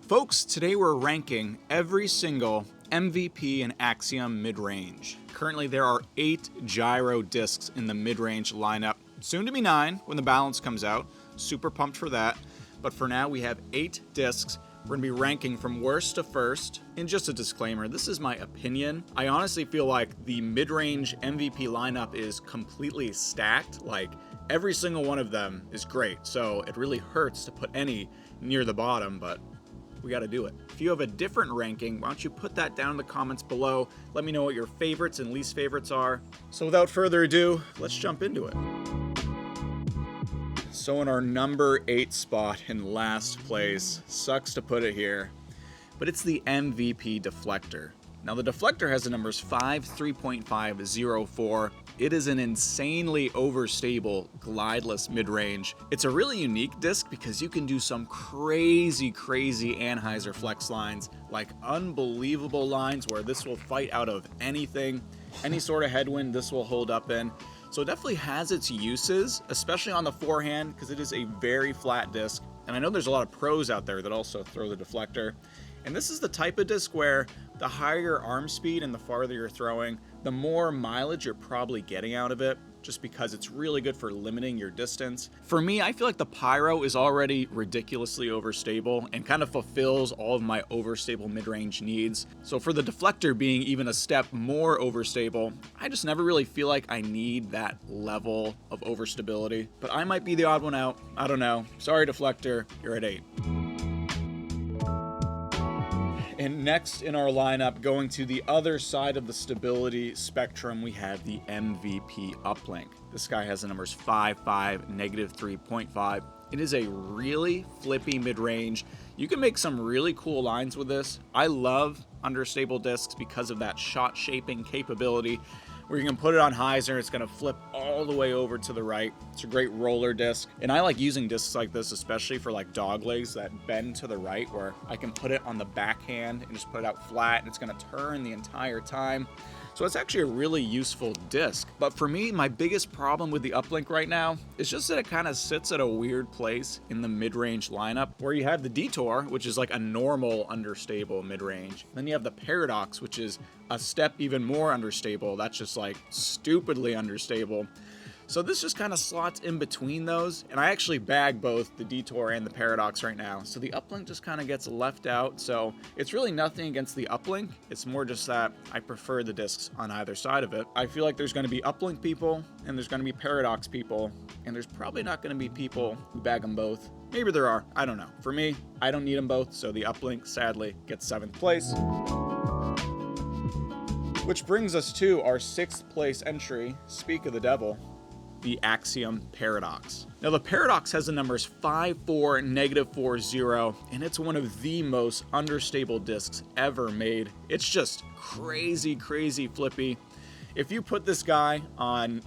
Folks, today we're ranking every single MVP and Axiom mid-range. Currently there are 8 Gyro discs in the mid-range lineup, soon to be 9 when the balance comes out. Super pumped for that. But for now we have 8 discs. We're going to be ranking from worst to first. And just a disclaimer, this is my opinion. I honestly feel like the mid-range MVP lineup is completely stacked. Like, every single one of them is great, so it really hurts to put any near the bottom, but we got to do it. If you have a different ranking, why don't you put that down in the comments below. Let me know what your favorites and least favorites are. So without further ado, let's jump into it. So in our number 8 spot in last place, sucks to put it here, but it's the MVP Deflector. Now the Deflector has the numbers 5, 3.5, 04. It is an insanely overstable, glideless mid-range. It's a really unique disc because you can do some crazy Anheuser flex lines, like unbelievable lines where this will fight out of anything, any sort of headwind this will hold up in. So it definitely has its uses, especially on the forehand because it is a very flat disc. And I know there's a lot of pros out there that also throw the Deflector. And this is the type of disc where the higher your arm speed and the farther you're throwing, the more mileage you're probably getting out of it, just because it's really good for limiting your distance. For me, I feel like the Pyro is already ridiculously overstable and kind of fulfills all of my overstable mid-range needs. So for the Deflector being even a step more overstable, I just never really feel like I need that level of overstability. But I might be the odd one out. I don't know. Sorry, Deflector, you're at 8. And next in our lineup, going to the other side of the stability spectrum, we have the MVP Uplink. This guy has the numbers 5, 5, negative 3.5. It is a really flippy mid-range. You can make some really cool lines with this. I love understable discs because of that shot shaping capability, where you can put it on hyzer, it's gonna flip all the way over to the right. It's a great roller disc. And I like using discs like this, especially for like dog legs that bend to the right, where I can put it on the backhand and just put it out flat and it's gonna turn the entire time. So it's actually a really useful disc. But for me, my biggest problem with the Uplink right now is just that it kind of sits at a weird place in the mid-range lineup, where you have the Detour, which is like a normal understable mid-range. Then you have the Paradox, which is a step even more understable. That's just like stupidly understable. So this just kind of slots in between those, and I actually bag both the Detour and the Paradox right now, so the Uplink just kind of gets left out. So it's really nothing against the Uplink, it's more just that I prefer the discs on either side of it. I feel like there's going to be Uplink people, and there's going to be Paradox people, and there's probably not going to be people who bag them both. Maybe there are, I don't know. For me, I don't need them both, so the Uplink sadly gets 7th place. Which brings us to our 6th place entry, speak of the devil, the Axiom Paradox. Now the Paradox has the numbers 5, 4, negative 4, 0, and it's one of the most understable discs ever made. It's just crazy flippy. If you put this guy on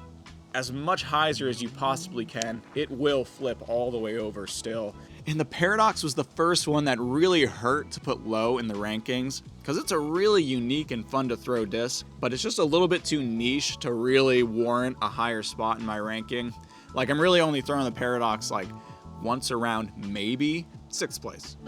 as much hyzer as you possibly can, it will flip all the way over still. And the Paradox was the first one that really hurt to put low in the rankings, because it's a really unique and fun to throw disc, but it's just a little bit too niche to really warrant a higher spot in my ranking. Like, I'm really only throwing the Paradox like once around maybe 6th place.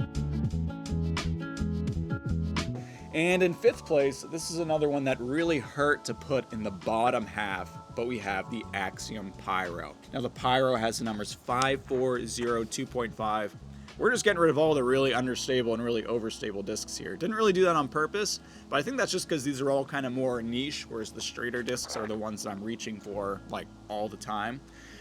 And in 5th place, this is another one that really hurt to put in the bottom half, but we have the Axium Pyro. Now the Pyro has the numbers 5, 4, 0, 2.5. We're just getting rid of all the really understable and really overstable discs here. Didn't really do that on purpose, but I think that's just because these are all kind of more niche, whereas the straighter discs are the ones that I'm reaching for like all the time.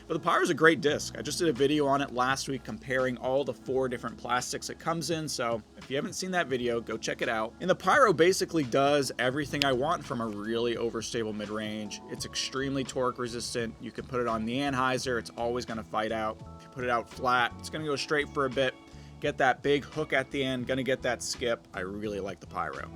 But the Pyro is a great disc. I just did a video on it last week comparing all the 4 different plastics it comes in, so if you haven't seen that video, go check it out. And the Pyro basically does everything I want from a really overstable mid-range. It's extremely torque resistant. You can put it on the anhyzer, it's always going to fight out. If you put it out flat, it's going to go straight for a bit. Get that big hook at the end, gonna get that skip. I really like the Pyro.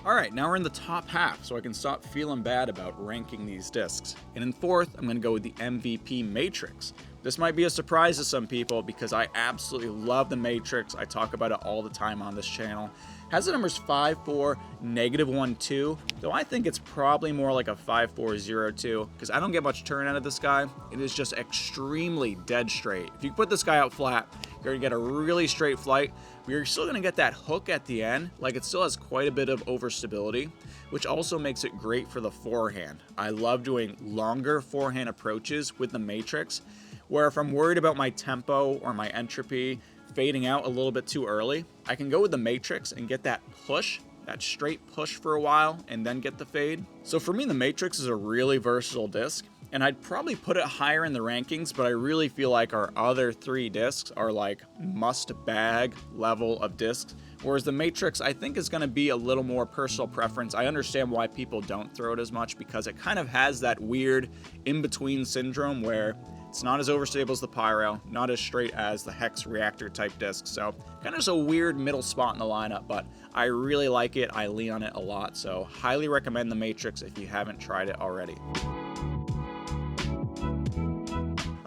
All right, now we're in the top half, so I can stop feeling bad about ranking these discs. And in 4th, I'm gonna go with the MVP Matrix. This might be a surprise to some people because I absolutely love the Matrix. I talk about it all the time on this channel. Has the numbers 5-4, -1-2, though I think it's probably more like a 5-4-0-2 because I don't get much turn out of this guy. It is just extremely dead straight. If you put this guy out flat, you're gonna get a really straight flight, but you're still gonna get that hook at the end. Like, it still has quite a bit of overstability, which also makes it great for the forehand. I love doing longer forehand approaches with the Matrix, where if I'm worried about my tempo or my entropy fading out a little bit too early, I can go with the Matrix and get that push, that straight push for a while, and then get the fade. So for me, the Matrix is a really versatile disc, and I'd probably put it higher in the rankings, but I really feel like our other 3 discs are like must-bag level of discs, whereas the Matrix I think is going to be a little more personal preference. I understand why people don't throw it as much because it kind of has that weird in-between syndrome where it's not as overstable as the Pyro, not as straight as the Hex Reactor type disc, so kind of just a weird middle spot in the lineup, but I really like it. I lean on it a lot, so highly recommend the Matrix if you haven't tried it already.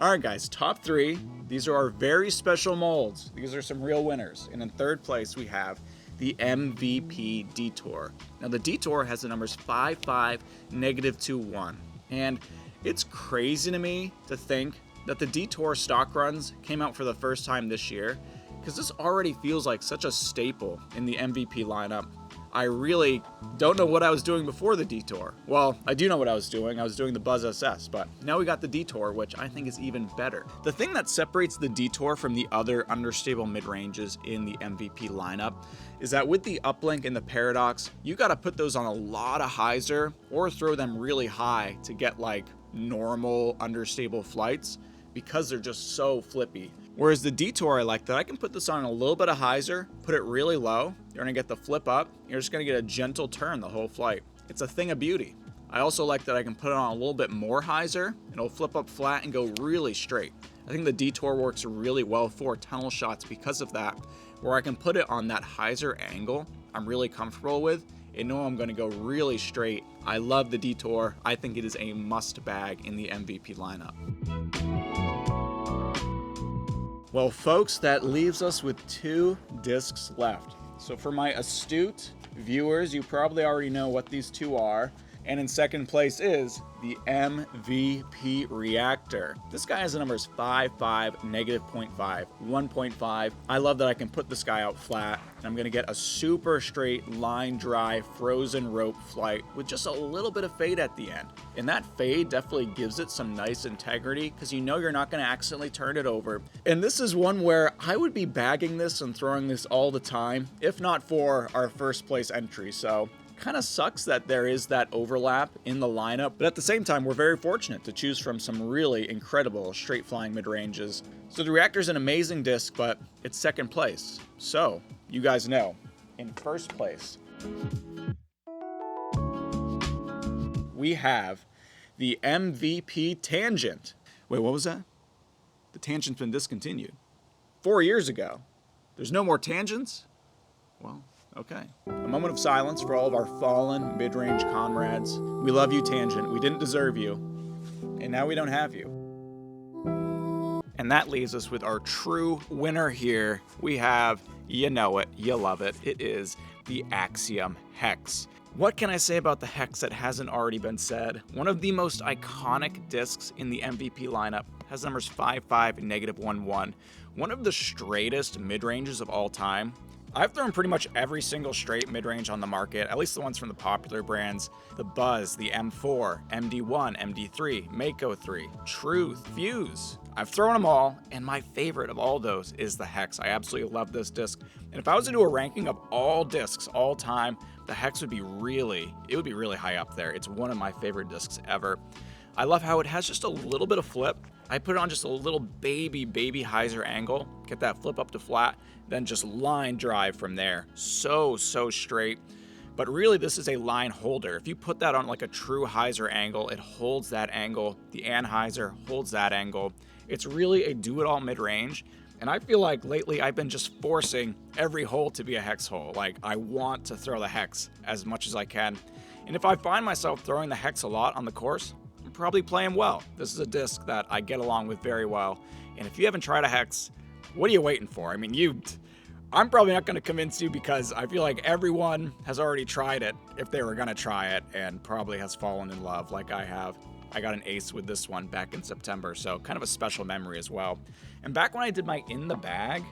Alright guys, top 3. These are our very special molds. These are some real winners. And in third place we have the MVP Detour. Now the Detour has the numbers 5-5, -2-1. And it's crazy to me to think that the Detour stock runs came out for the first time this year, because this already feels like such a staple in the MVP lineup. I really don't know what I was doing before the Detour. Well, I do know what I was doing. I was doing the Buzz SS, but now we got the Detour, which I think is even better. The thing that separates the Detour from the other understable mid-ranges in the MVP lineup is that with the Uplink and the Paradox, you gotta put those on a lot of hyzer or throw them really high to get like normal understable flights because they're just so flippy. Whereas the Detour, I like that I can put this on a little bit of hyzer, put it really low, you're gonna get the flip up, you're just gonna get a gentle turn the whole flight. It's a thing of beauty. I also like that I can put it on a little bit more hyzer, and it'll flip up flat and go really straight. I think the Detour works really well for tunnel shots because of that, where I can put it on that hyzer angle I'm really comfortable with, and know I'm gonna go really straight. I love the Detour. I think it is a must bag in the MVP lineup. Well, folks, that leaves us with 2 discs left. So for my astute viewers, you probably already know what these 2 are. And in second place is the MVP Reactor. This guy has the numbers 5-5, -0.5, 1.5. I love that I can put this guy out flat, and I'm gonna get a super straight line drive frozen rope flight with just a little bit of fade at the end. And that fade definitely gives it some nice integrity because you know you're not gonna accidentally turn it over. And this is one where I would be bagging this and throwing this all the time, if not for our first place entry. So kind of sucks that there is that overlap in the lineup, but at the same time, we're very fortunate to choose from some really incredible straight flying mid-ranges. So the Reactor's an amazing disc, but it's second place. So you guys know, in first place, we have the MVP Tangent. Wait, what was that? The Tangent's been discontinued 4 years ago. There's no more Tangents? Well, okay. A moment of silence for all of our fallen mid-range comrades. We love you, Tangent. We didn't deserve you. And now we don't have you. And that leaves us with our true winner here. We have, you know it, you love it. It is the Axiom Hex. What can I say about the Hex that hasn't already been said? One of the most iconic discs in the MVP lineup, has numbers 5-5 and -1-1. One of the straightest mid-ranges of all time. I've thrown pretty much every single straight mid-range on the market, at least the ones from the popular brands. The Buzz, the M4, MD1, MD3, Mako 3, Truth, Fuse. I've thrown them all, and my favorite of all those is the Hex. I absolutely love this disc. And if I was to do a ranking of all discs all time, the Hex would be really high up there. It's one of my favorite discs ever. I love how it has just a little bit of flip. I put it on just a little baby hyzer angle, get that flip up to flat, then just line drive from there. So straight. But really, this is a line holder. If you put that on like a true hyzer angle, it holds that angle. The anhyzer holds that angle. It's really a do-it-all mid-range. And I feel like lately I've been just forcing every hole to be a Hex hole. Like, I want to throw the Hex as much as I can. And if I find myself throwing the Hex a lot on the course, you're probably playing well. This is a disc that I get along with very well. And if you haven't tried a hex, what are you waiting for? I mean, I'm probably not going to convince you because I feel like everyone has already tried it if they were going to try it and probably has fallen in love like I have. I got an ace with this one back in September, so kind of a special memory as well. And back when I did my in the bag,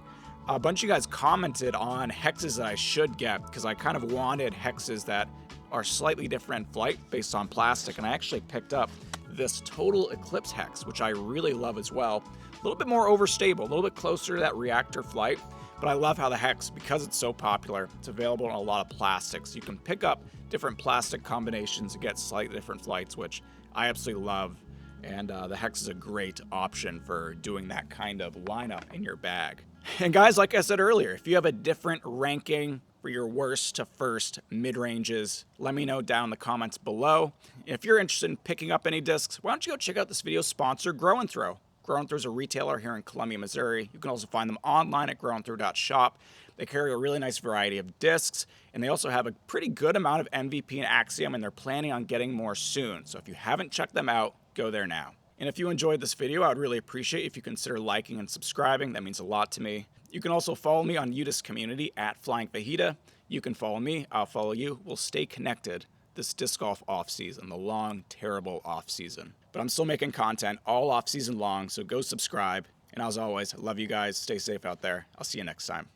a bunch of you guys commented on hexes that I should get because I kind of wanted hexes that are slightly different in flight based on plastic, and I actually picked up this Total Eclipse hex, which I really love as well. A little bit more overstable, a little bit closer to that Reactor flight. But I love how the hex, because it's so popular, it's available in a lot of plastics. You can pick up different plastic combinations and get slightly different flights, which I absolutely love. And the hex is a great option for doing that kind of lineup in your bag. And guys, like I said earlier, if you have a different ranking for your worst to first mid-ranges, let me know down in the comments below. If you're interested in picking up any discs, why don't you go check out this video's sponsor, Grow and Throw. Grow and Throw is a retailer here in Columbia, Missouri. You can also find them online at growandthrow.shop. They carry a really nice variety of discs, and they also have a pretty good amount of MVP and Axiom, and they're planning on getting more soon. So if you haven't checked them out, go there now. And if you enjoyed this video, I would really appreciate if you consider liking and subscribing. That means a lot to me. You can also follow me on UDisc community at Flying Fajita. You can follow me, I'll follow you. We'll stay connected this disc golf off-season, the long, terrible off-season. But I'm still making content all off-season long, so go subscribe. And as always, I love you guys. Stay safe out there. I'll see you next time.